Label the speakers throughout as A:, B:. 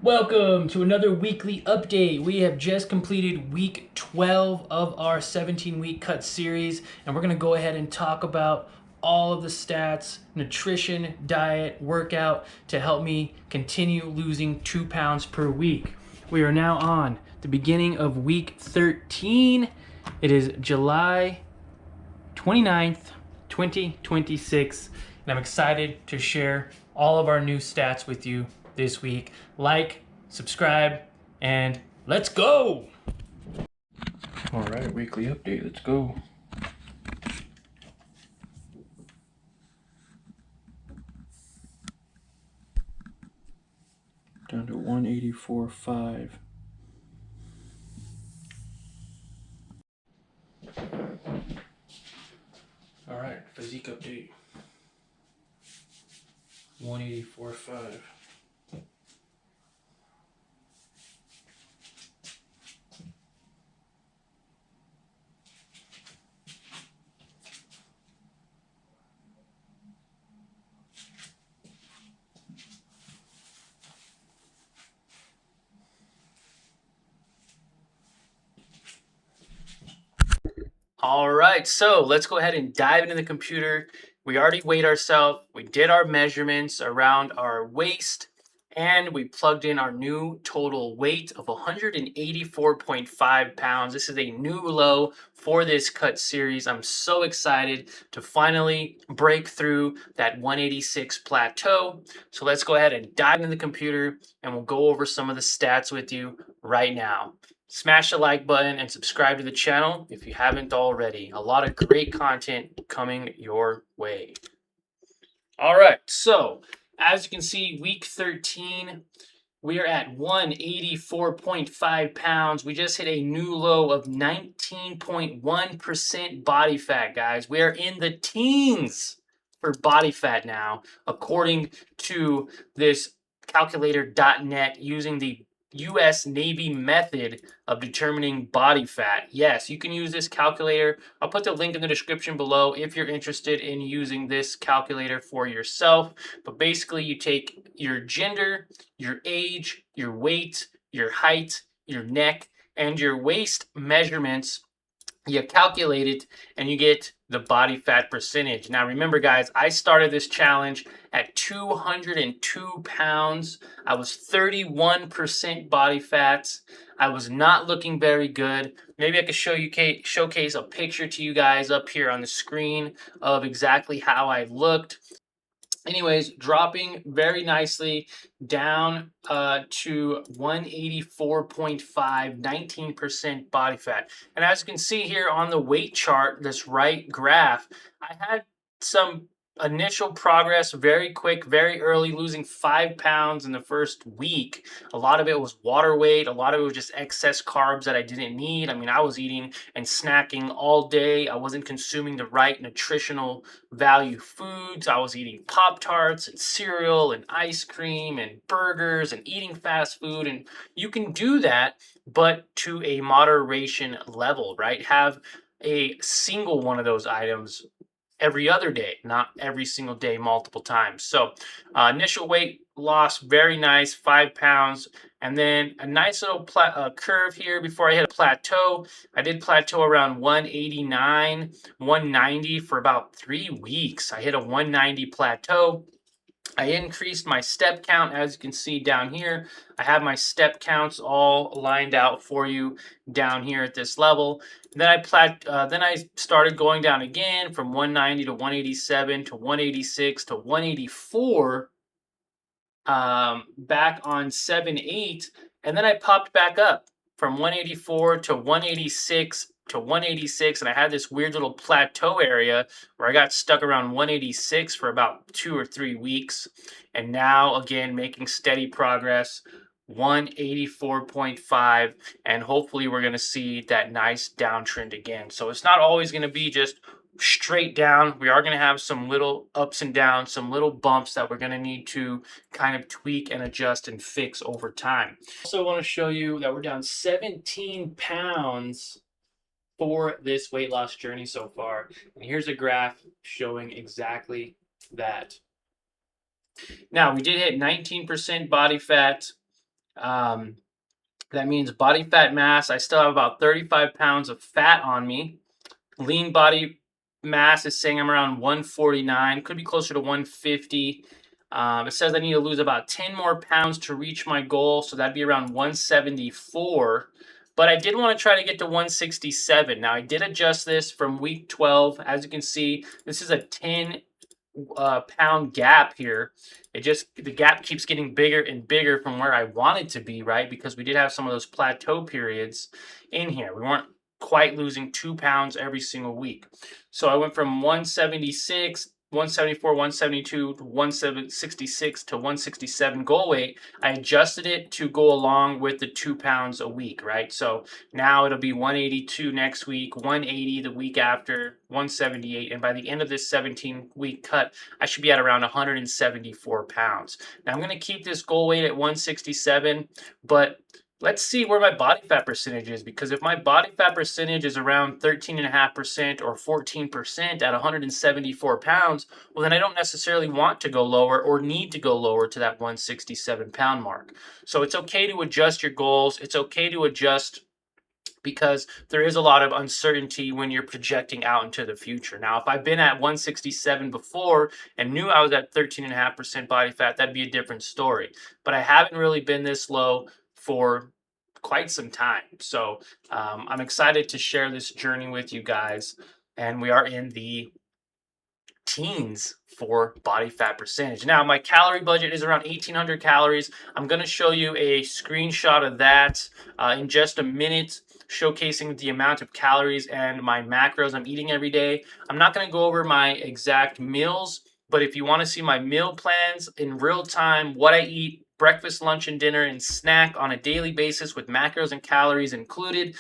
A: Welcome to another weekly update. We have just completed week 12 of our 17-week cut series, and we're going to go ahead and talk about all of the stats, nutrition, diet, workout to help me continue losing 2 pounds per week. We are now on the beginning of week 13. It is July 29th, 2026, and I'm excited to share all of our new stats with you this week. Like, subscribe, and let's go! All right, weekly update, let's go. Down to 184.5. All right, physique update. 184.5. All right, so let's go ahead and dive into the computer. We already weighed ourselves. We did our measurements around our waist, and we plugged in our new total weight of 184.5 pounds. This is a new low for this cut series. I'm so excited to finally break through that 186 plateau. So let's go ahead and dive into the computer, and we'll go over some of the stats with you right now. Smash the like button and subscribe to the channel if you haven't already. A lot of great content coming your way. All right, so as you can see, week 13, we are at 184.5 pounds. We just hit a new low of 19.1% body fat, guys. We are in the teens for body fat now, according to this calculator.net using the US Navy method of determining body fat. Yes, you can use this calculator. I'll put the link in the description below if you're interested in using this calculator for yourself. But basically, you take your gender, your age, your weight, your height, your neck, and your waist measurements. You calculate it and you get the body fat percentage. Now remember, guys, I started this challenge at 202 pounds. I was 31% body fat. I was not looking very good. Maybe I could showcase a picture to you guys up here on the screen of exactly how I looked. Anyways, dropping very nicely down to 184.5, 19% body fat. And as you can see here on the weight chart, this right graph, I had some initial progress very quick, very early, losing 5 pounds in the first week. A lot of it was water weight. A lot of it was just excess carbs that I didn't need. I mean, I was eating and snacking all day. I wasn't consuming the right nutritional value foods. I was eating Pop-Tarts and cereal and ice cream and burgers and eating fast food. And you can do that, but to a moderation level, right? Have a single one of those items every other day, not every single day, multiple times. So initial weight loss, very nice, 5 pounds. And then a nice little curve here before I hit a plateau. I did plateau around 189, 190 for about 3 weeks. I hit a 190 plateau. I increased my step count, as you can see down here. I have my step counts all lined out for you down here at this level. Then I started going down again from 190 to 187 to 186 to 184 back on 7/8, and then I popped back up from 184 to 186 to 186, and I had this weird little plateau area where I got stuck around 186 for about 2 or 3 weeks, and now again making steady progress. 184.5, and hopefully we're going to see that nice downtrend again. So it's not always going to be just straight down. We are going to have some little ups and downs, some little bumps that we're going to need to kind of tweak and adjust and fix over time. Also want to show you that we're down 17 pounds for this weight loss journey so far. And here's a graph showing exactly that. Now, we did hit 19% body fat That means body fat mass. I still have about 35 pounds of fat on me. Lean body mass is saying I'm around 149, could be closer to 150. It says I need to lose about 10 more pounds to reach my goal, so that'd be around 174. But I did want to try to get to 167. Now, I did adjust this from week 12. As you can see, this is a 10 pound gap here. The gap keeps getting bigger and bigger from where I wanted to be, right? Because we did have some of those plateau periods in here. We weren't quite losing 2 pounds every single week. So I went from 176, 174, 172, 166 to 167 goal weight. I adjusted it to go along with the 2 pounds a week, right? So now it'll be 182 next week, 180 the week after, 178. And by the end of this 17-week cut, I should be at around 174 pounds. Now I'm going to keep this goal weight at 167, but let's see where my body fat percentage is, because if my body fat percentage is around 13.5% or 14% at 174 pounds, well, then I don't necessarily want to go lower or need to go lower to that 167 pound mark. So it's okay to adjust your goals. It's okay to adjust because there is a lot of uncertainty when you're projecting out into the future. Now, if I've been at 167 before and knew I was at 13.5% body fat, that'd be a different story. But I haven't really been this low for quite some time. So I'm excited to share this journey with you guys. And we are in the teens for body fat percentage. Now, my calorie budget is around 1,800 calories. I'm going to show you a screenshot of that in just a minute, showcasing the amount of calories and my macros I'm eating every day. I'm not going to go over my exact meals, but if you want to see my meal plans in real time, what I eat, breakfast, lunch, and dinner, and snack on a daily basis with macros and calories included,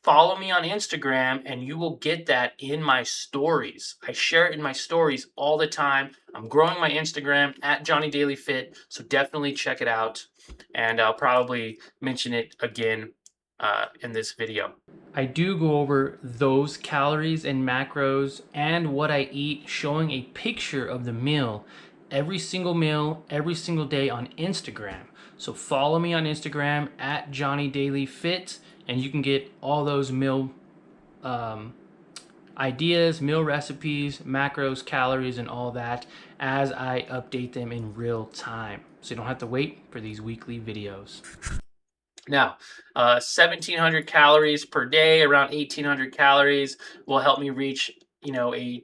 A: follow me on Instagram and you will get that in my stories. I share it in my stories all the time. I'm growing my Instagram at Johnny Daily Fit, so definitely check it out. And I'll probably mention it again in this video. I do go over those calories and macros and what I eat, showing a picture of the meal, every single meal, every single day on Instagram. So follow me on Instagram at Johnny Daily Fit, and you can get all those meal ideas, meal recipes, macros, calories, and all that as I update them in real time. So you don't have to wait for these weekly videos. Now, 1,700 calories per day, around 1,800 calories will help me reach, a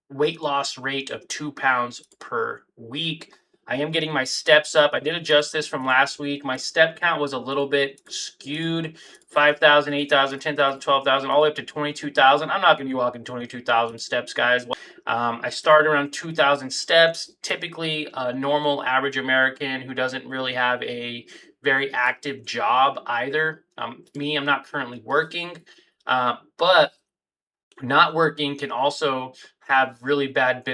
A: weight loss rate of 2 pounds per week. I am getting my steps up. I did adjust this from last week. My step count was a little bit skewed. 5,000, 8,000, 10,000, 12,000, all the way up to 22,000. I'm not going to be walking 22,000 steps, guys. I started around 2,000 steps. Typically, a normal average American who doesn't really have a very active job either. I'm not currently working, but not working can also have really bad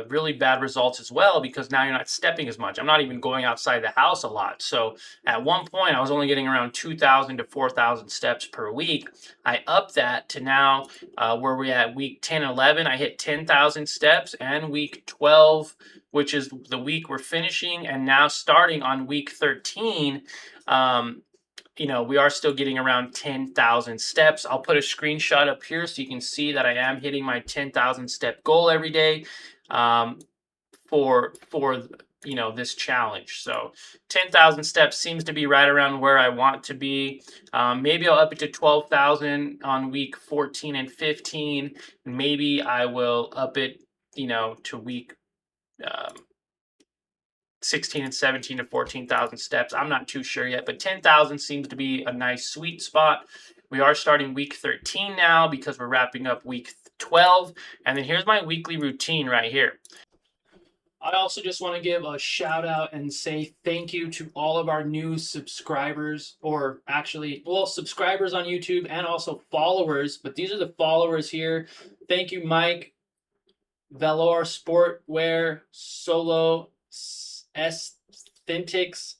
A: really bad results as well, because now you're not stepping as much. I'm not even going outside the house a lot. So at one point I was only getting around 2,000 to 4,000 steps per week. I upped that to now where we're at week 10, 11, I hit 10,000 steps, and week 12, which is the week we're finishing, and now starting on week 13, we are still getting around 10,000 steps. I'll put a screenshot up here so you can see that I am hitting my 10,000 step goal every day for this challenge. So 10,000 steps seems to be right around where I want to be. Maybe I'll up it to 12,000 on week 14 and 15. Maybe I will up it, to week 16 and 17 to 14,000 steps. I'm not too sure yet, but 10,000 seems to be a nice sweet spot. We are starting week 13 now because we're wrapping up week 12. And then here's my weekly routine right here. I also just want to give a shout out and say thank you to all of our new subscribers, or actually, subscribers on YouTube and also followers, but these are the followers here. Thank you, Mike, Velour Sportwear, Solo, Aesthetics,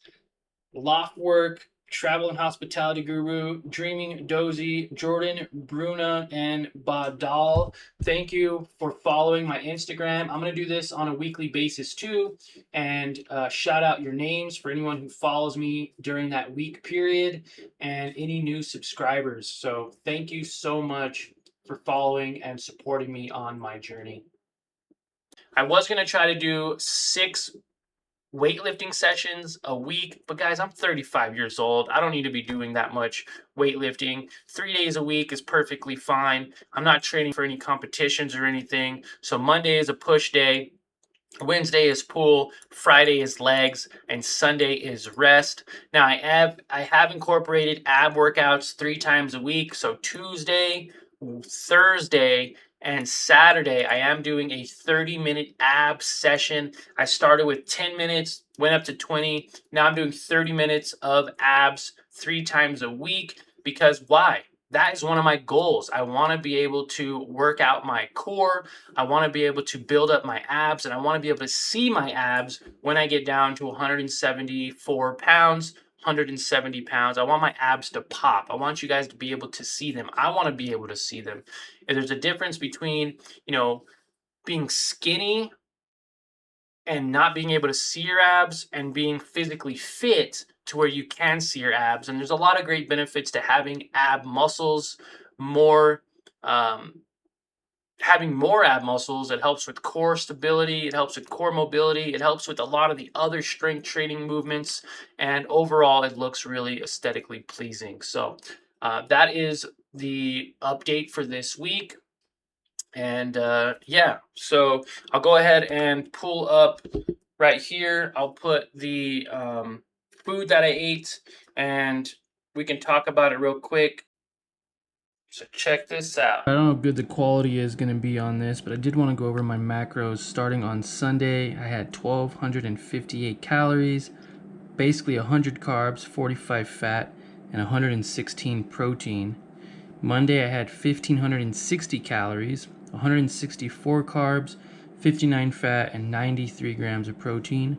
A: Loftwork, Travel and Hospitality Guru, Dreaming Dozy, Jordan, Bruna, and Badal. Thank you for following my Instagram. I'm going to do this on a weekly basis too, and shout out your names for anyone who follows me during that week period and any new subscribers. So thank you so much for following and supporting me on my journey. I was going to try to do 6 weightlifting sessions a week, but guys, I'm 35 years old. I don't need to be doing that much weightlifting. 3 days a week is perfectly fine. I'm not training for any competitions or anything. So Monday is a push day. Wednesday is pull, Friday is legs, and Sunday is rest. Now I have incorporated ab workouts 3 times a week. So Tuesday, Thursday, and Saturday, I am doing a 30-minute ab session. I started with 10 minutes, went up to 20. Now I'm doing 30 minutes of abs 3 times a week because why? That is one of my goals. I want to be able to work out my core. I want to be able to build up my abs, and I want to be able to see my abs when I get down to 174 pounds, 170 pounds. I want my abs to pop. I want you guys to be able to see them. I want to be able to see them. And there's a difference between, being skinny and not being able to see your abs and being physically fit to where you can see your abs. And there's a lot of great benefits to having ab muscles, more having more ab muscles. It helps with core stability, it helps with core mobility, it helps with a lot of the other strength training movements, and overall it looks really aesthetically pleasing. So that is the update for this week. And yeah, so I'll go ahead and pull up right here. I'll put the food that I ate, and we can talk about it real quick. So check this out. I don't know how good the quality is going to be on this, but I did want to go over my macros. Starting on Sunday, I had 1,258 calories, basically 100 carbs, 45 fat, and 116 protein. Monday, I had 1,560 calories, 164 carbs, 59 fat, and 93 grams of protein.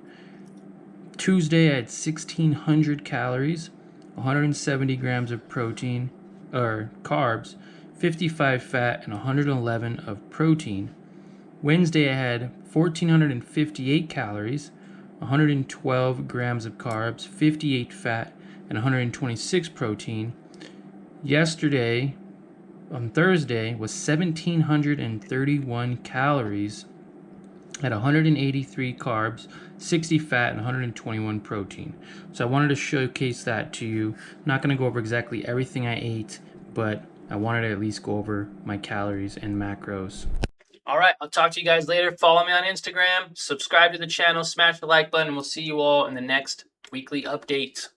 A: Tuesday, I had 1,600 calories, 170 grams of protein, or carbs, 55 fat, and 111 of protein. Wednesday, I had 1,458 calories, 112 grams of carbs, 58 fat, and 126 protein. Yesterday, on Thursday, was 1,731 calories at 183 carbs, 60 fat, and 121 protein. So I wanted to showcase that to you. I'm not going to go over exactly everything I ate, but I wanted to at least go over my calories and macros. All right, I'll talk to you guys later. Follow me on Instagram, subscribe to the channel, smash the like button, and we'll see you all in the next weekly update.